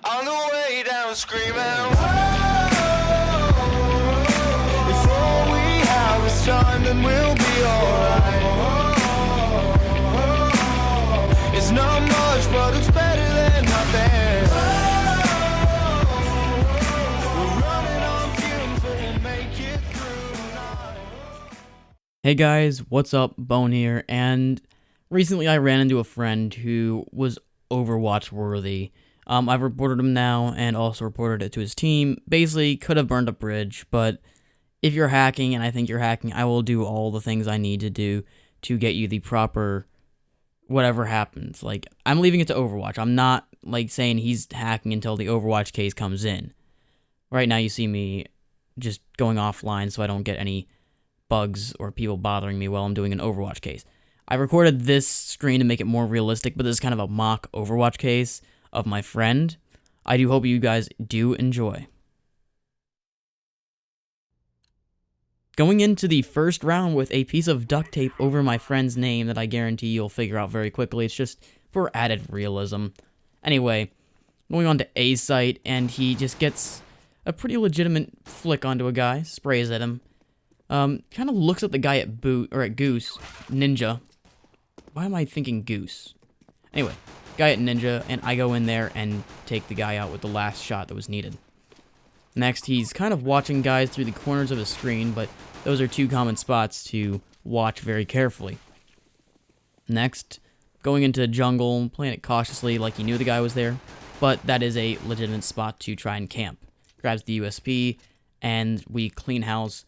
On the way down screaming, "Whoa!" Before we have a son, then we'll be alright. It's not much, but it's better than nothing. We're running on fumes, but we'll make it through tonight. Hey guys, what's up? Bone here, and recently I ran into a friend who was Overwatch worthy. I've reported him now and also reported it to his team. Basically, could have burned a bridge, but if you're hacking and I think you're hacking, I will do all the things I need to do to get you the proper whatever happens. Like, I'm leaving it to Overwatch. I'm not, like, saying he's hacking until the Overwatch case comes in. Right now you see me just going offline so I don't get any bugs or people bothering me while I'm doing an Overwatch case. I recorded this screen to make it more realistic, but this is kind of a mock Overwatch case of my friend. I do hope you guys do enjoy. Going into the first round with a piece of duct tape over my friend's name that I guarantee you'll figure out very quickly. It's just for added realism. Anyway, going on to A site, and he just gets a pretty legitimate flick onto a guy, sprays at him. Kind of looks at the guy at Goose, Ninja. Why am I thinking Goose? Anyway, guy at Ninja, and I go in there and take the guy out with the last shot that was needed. Next, he's kind of watching guys through the corners of his screen, but those are two common spots to watch very carefully. Next, going into the jungle, playing it cautiously like he knew the guy was there, but that is a legitimate spot to try and camp. Grabs the USP, and we clean house.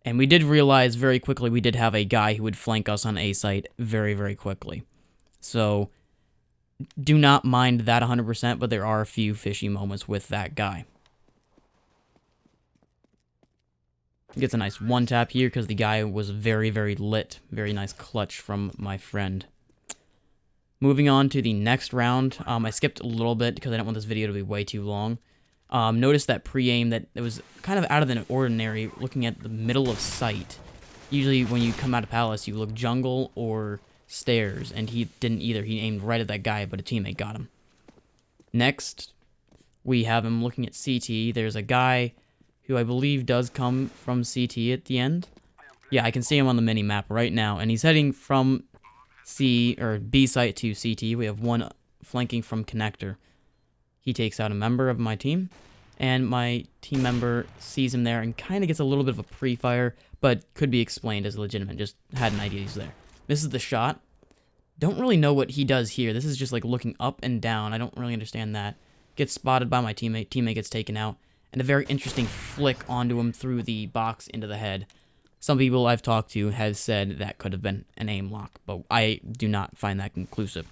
And we did realize very quickly we did have a guy who would flank us on A site very, very quickly. So, do not mind that 100%, but there are a few fishy moments with that guy. Gets a nice one tap here because the guy was very, very lit. Very nice clutch from my friend. Moving on to the next round. I skipped a little bit because I didn't want this video to be way too long. Notice that pre-aim that it was kind of out of the ordinary looking at the middle of sight. Usually when you come out of Palace, you look jungle or stairs, and he didn't either. He aimed right at that guy, but a teammate got him. Next, we have him looking at CT. There's a guy who I believe does come from CT at the end. Yeah, I can see him on the mini-map right now, and he's heading from B site to CT. We have one flanking from connector. He takes out a member of my team, and my team member sees him there and kind of gets a little bit of a pre-fire, but could be explained as legitimate. Just had an idea he's there. This is the shot. Don't really know what he does here. This is just like looking up and down. I don't really understand that. Gets spotted by my teammate. Teammate gets taken out, and a very interesting flick onto him through the box into the head. Some people I've talked to have said that could have been an aim lock, but I do not find that conclusive.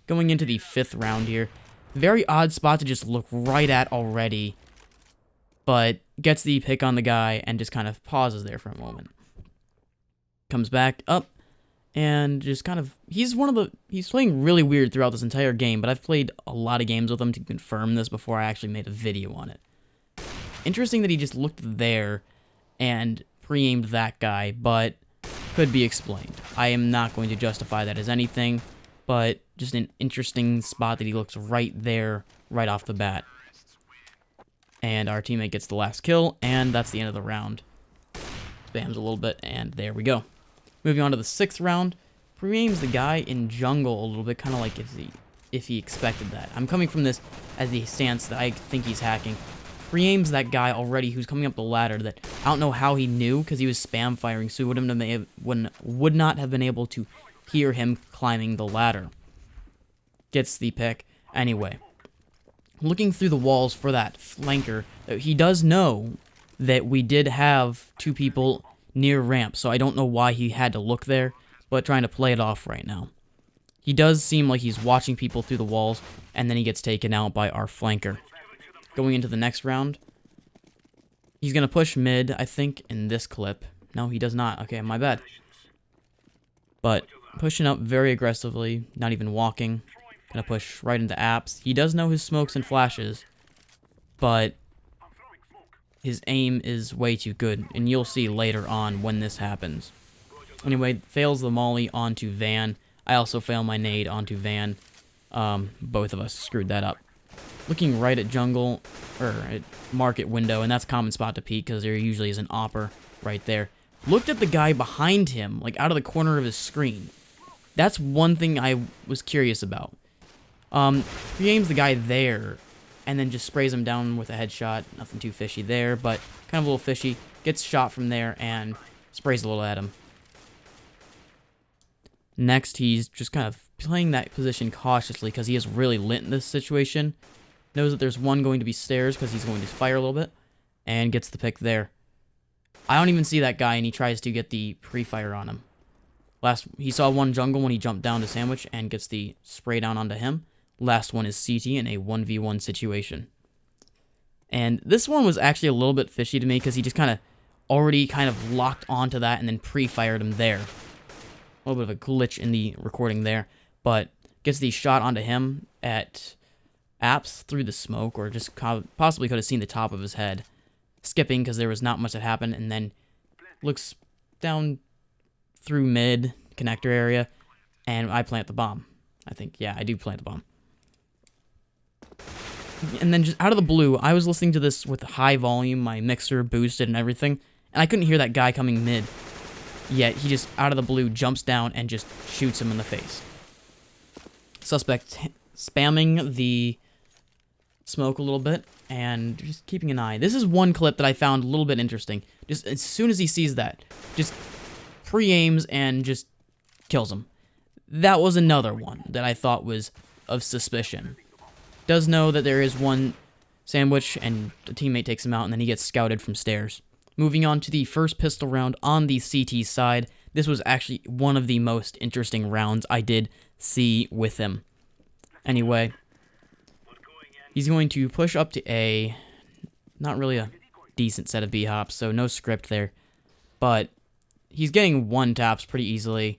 Going into the 5th round here. Very odd spot to just look right at already, but gets the pick on the guy and just kind of pauses there for a moment. Comes back up and just kind of, he's playing really weird throughout this entire game, but I've played a lot of games with him to confirm this before I actually made a video on it. Interesting that he just looked there and pre-aimed that guy, but could be explained. I am not going to justify that as anything, but just an interesting spot that he looks right there, right off the bat. And our teammate gets the last kill, and that's the end of the round. Spams a little bit, and there we go. Moving on to the 6th round. Pre-aims the guy in jungle a little bit, kind of like if he expected that. I'm coming from this as the stance that I think he's hacking. Pre-aims that guy already who's coming up the ladder that I don't know how he knew because he was spam firing, so he would not have been able to hear him climbing the ladder. Gets the pick. Anyway, looking through the walls for that flanker, he does know that we did have two people near ramp, so I don't know why he had to look there, but trying to play it off right now. He does seem like he's watching people through the walls, and then he gets taken out by our flanker. Going into the next round, he's going to push mid, I think, in this clip. No, he does not. Okay, my bad. But pushing up very aggressively, not even walking. Gonna push right into apps. He does know his smokes and flashes, but his aim is way too good, and you'll see later on when this happens. Anyway, fails the molly onto Van. I also fail my nade onto Van. Both of us screwed that up. looking right at jungle, or at market window, and that's a common spot to peek because there usually is an opper right there. Looked at the guy behind him, like out of the corner of his screen. That's one thing I was curious about. He aims the guy there, and then just sprays him down with a headshot. Nothing too fishy there, but kind of a little fishy. Gets shot from there and sprays a little at him. Next, he's just kind of playing that position cautiously because he is really lit in this situation. Knows that there's one going to be stairs because he's going to fire a little bit, and gets the pick there. I don't even see that guy, and he tries to get the pre-fire on him. He saw one jungle when he jumped down to sandwich and gets the spray down onto him. Last one is CT in a 1v1 situation. And this one was actually a little bit fishy to me because he just already locked onto that and then pre-fired him there. A little bit of a glitch in the recording there, but gets the shot onto him at apps through the smoke, or just possibly could have seen the top of his head. Skipping because there was not much that happened, and then looks down through mid connector area, and I plant the bomb. I think, yeah, I do plant the bomb. And then just out of the blue, I was listening to this with high volume, my mixer boosted and everything, and I couldn't hear that guy coming mid. Yet he just, out of the blue, jumps down and just shoots him in the face. Suspect spamming the smoke a little bit and just keeping an eye. This is one clip that I found a little bit interesting. Just as soon as he sees that, just pre-aims and just kills him. That was another one that I thought was of suspicion. Does know that there is one sandwich and a teammate takes him out, and then he gets scouted from stairs. Moving on to the first pistol round on the CT side. This was actually one of the most interesting rounds I did see with him. Anyway, he's going to push up to A. Not really a decent set of B-hops, so no script there. But he's getting one taps pretty easily.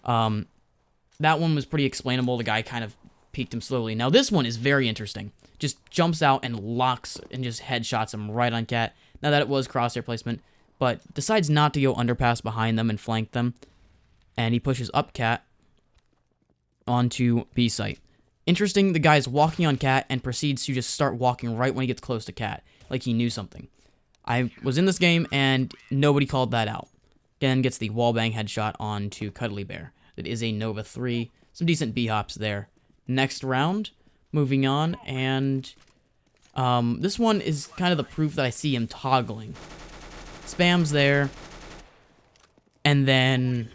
That one was pretty explainable. The guy kind of peeked him slowly. Now this one is very interesting. Just jumps out and locks and just headshots him right on Cat. Now that it was crosshair placement, but decides not to go underpass behind them and flank them. And he pushes up Cat onto B site. Interesting, the guy's walking on Cat and proceeds to just start walking right when he gets close to Cat, like he knew something. I was in this game and nobody called that out. Again, gets the wallbang headshot onto Cuddly Bear. That is a Nova 3. Some decent B-hops there. Next round, moving on, and this one is kind of the proof that I see him toggling. Spams there, and then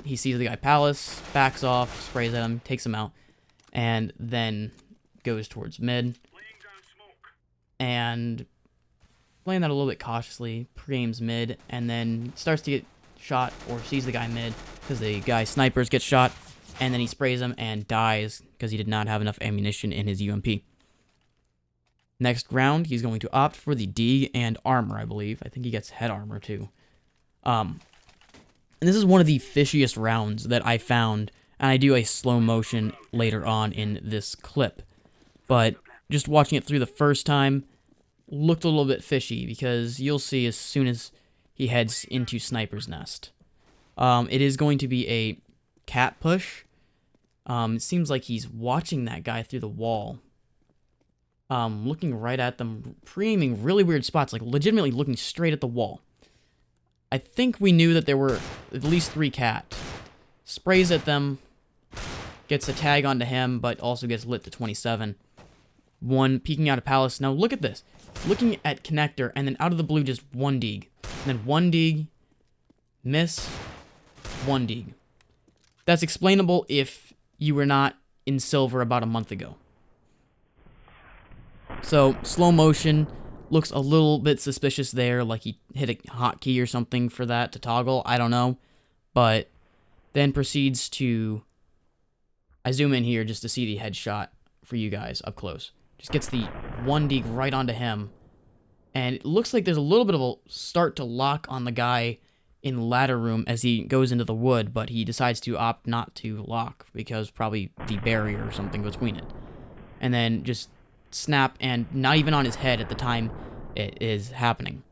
he sees the guy Palace, backs off, sprays at him, takes him out, and then goes towards mid. And playing that a little bit cautiously, pre-aims mid, and then starts to get shot, or sees the guy mid, because the guy snipers gets shot, and then he sprays him and dies, because he did not have enough ammunition in his UMP. Next round, he's going to opt for the D and armor, I believe. I think he gets head armor, too. And this is one of the fishiest rounds that I found, and I do a slow motion later on in this clip. But just watching it through the first time, looked a little bit fishy, because you'll see as soon as he heads into Sniper's Nest. It is going to be a Cat push. It seems like he's watching that guy through the wall. Looking right at them, pre-aiming really weird spots, like legitimately looking straight at the wall. I think we knew that there were at least 3 Cat. Sprays at them, gets a tag onto him, but also gets lit to 27. One peeking out of Palace. Now look at this. Looking at Connector, and then out of the blue, just 1 dig. And then 1 dig, miss, 1 dig. That's explainable if you were not in silver about a month ago. So, slow motion, looks a little bit suspicious there, like he hit a hotkey or something for that to toggle, I don't know. But then proceeds to, I zoom in here just to see the headshot for you guys up close. Just gets the 1 dig right onto him, and it looks like there's a little bit of a start to lock on the guy in ladder room as he goes into the wood, but he decides to opt not to lock, because probably the barrier or something between it. And then just snap, and not even on his head at the time it is happening.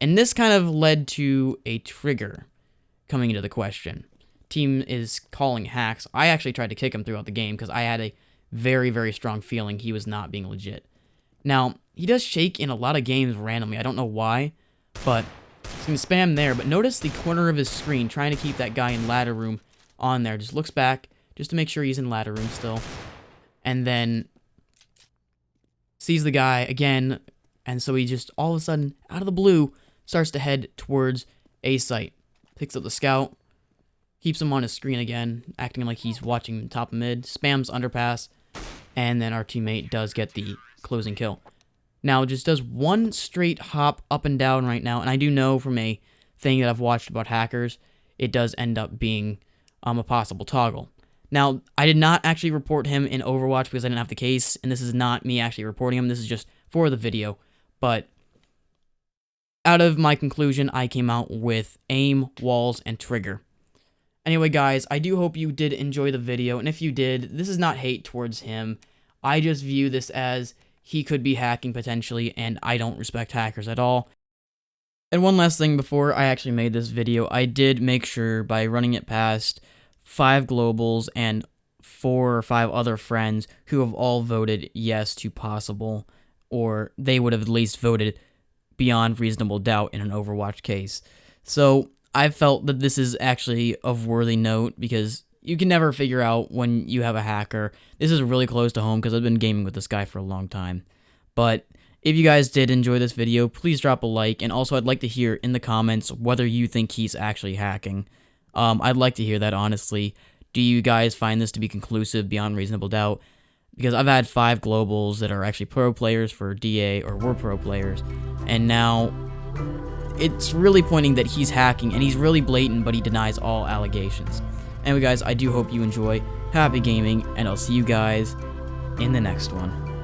And this kind of led to a trigger coming into the question. Team is calling hacks. I actually tried to kick him throughout the game because I had a very, very strong feeling he was not being legit. Now, he does shake in a lot of games randomly. I don't know why, but he's going to spam there. But notice the corner of his screen, trying to keep that guy in ladder room on there. Just looks back just to make sure he's in ladder room still. And then sees the guy again. And so he just, all of a sudden, out of the blue, starts to head towards A site. Picks up the scout. Keeps him on his screen again, acting like he's watching top of mid. Spams underpass. And then our teammate does get the closing kill. Now, just does one straight hop up and down right now. And I do know from a thing that I've watched about hackers, it does end up being a possible toggle. Now, I did not actually report him in Overwatch because I didn't have the case. And this is not me actually reporting him. This is just for the video. But out of my conclusion, I came out with aim, walls, and trigger. Anyway, guys, I do hope you did enjoy the video. And if you did, this is not hate towards him. I just view this as he could be hacking potentially, and I don't respect hackers at all. And one last thing before I actually made this video, I did make sure by running it past 5 globals and 4 or 5 other friends who have all voted yes to possible, or they would have at least voted beyond reasonable doubt in an Overwatch case. So I felt that this is actually of worthy note because you can never figure out when you have a hacker. This is really close to home because I've been gaming with this guy for a long time. But if you guys did enjoy this video, please drop a like. And also, I'd like to hear in the comments whether you think he's actually hacking. I'd like to hear that, honestly. Do you guys find this to be conclusive beyond reasonable doubt? Because I've had 5 globals that are actually pro players for DA or were pro players. And now it's really pointing that he's hacking. And he's really blatant, but he denies all allegations. Anyway, guys, I do hope you enjoy. Happy gaming, and I'll see you guys in the next one.